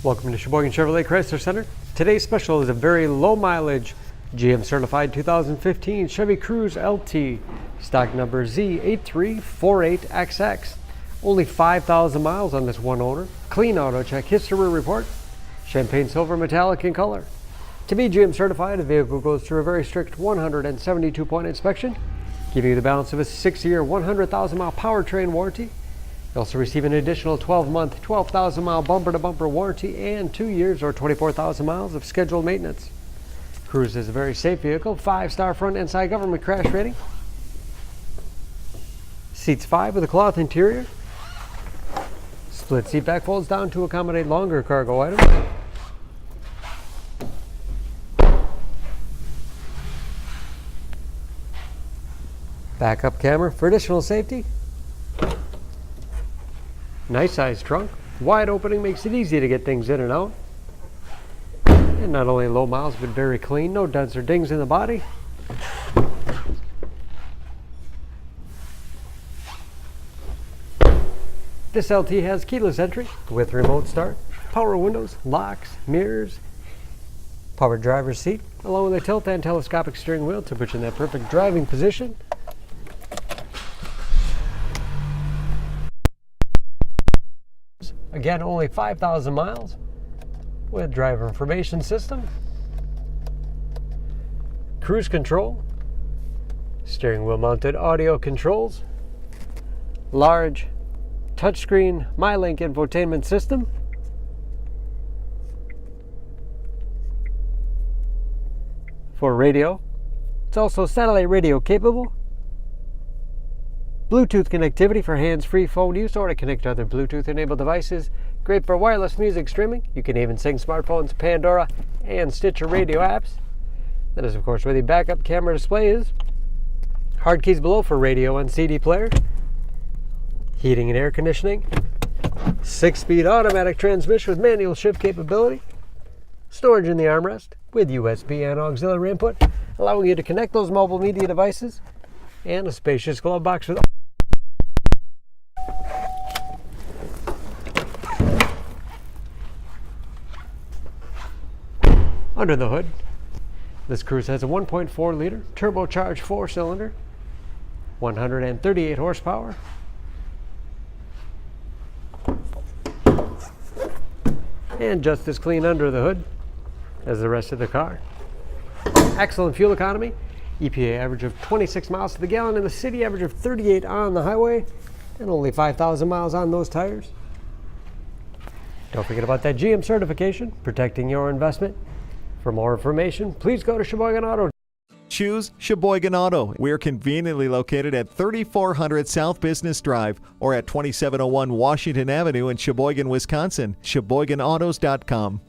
Welcome to Sheboygan Chevrolet Chrysler Center. Today's special is a very low mileage GM certified 2015 Chevy Cruze LT, stock number Z8348XX. Only 5,000 miles on this one owner. Clean auto check history report. Champagne silver metallic in color. To be GM certified, the vehicle goes through a very strict 172-point inspection, giving you the balance of a 6-year, 100,000-mile powertrain warranty. You also receive an additional 12-month, 12,000-mile bumper-to-bumper warranty and 2 years or 24,000 miles of scheduled maintenance. Cruze is a very safe vehicle, 5-star front and side government crash rating. Seats 5 with a cloth interior. Split seat back folds down to accommodate longer cargo items. Backup camera for additional safety. Nice size trunk. Wide opening makes it easy to get things in and out. And not only low miles, but very clean. No dents or dings in the body. This LT has keyless entry with remote start, power windows, locks, mirrors, power driver's seat, along with a tilt and telescopic steering wheel to put you in that perfect driving position. Again, only 5,000 miles with driver information system, cruise control, steering wheel mounted audio controls, large touchscreen MyLink infotainment system, for radio. It's also satellite radio capable. Bluetooth connectivity for hands-free phone use or to connect to other Bluetooth-enabled devices. Great for wireless music streaming. You can even sync smartphones, Pandora, and Stitcher radio apps. That is, of course, where the backup camera display is. Hard keys below for radio and CD player. Heating and air conditioning. 6-speed automatic transmission with manual shift capability. Storage in the armrest with USB and auxiliary input, allowing you to connect those mobile media devices. And a spacious glove box with under the hood. This Cruze has a 1.4 liter turbocharged 4-cylinder, 138 horsepower. And just as clean under the hood as the rest of the car. Excellent fuel economy. EPA average of 26 miles to the gallon and the city average of 38 on the highway, and only 5,000 miles on those tires. Don't forget about that GM certification, protecting your investment. For more information, please go to Sheboygan Auto. Choose Sheboygan Auto. We're conveniently located at 3400 South Business Drive or at 2701 Washington Avenue in Sheboygan, Wisconsin. SheboyganAutos.com.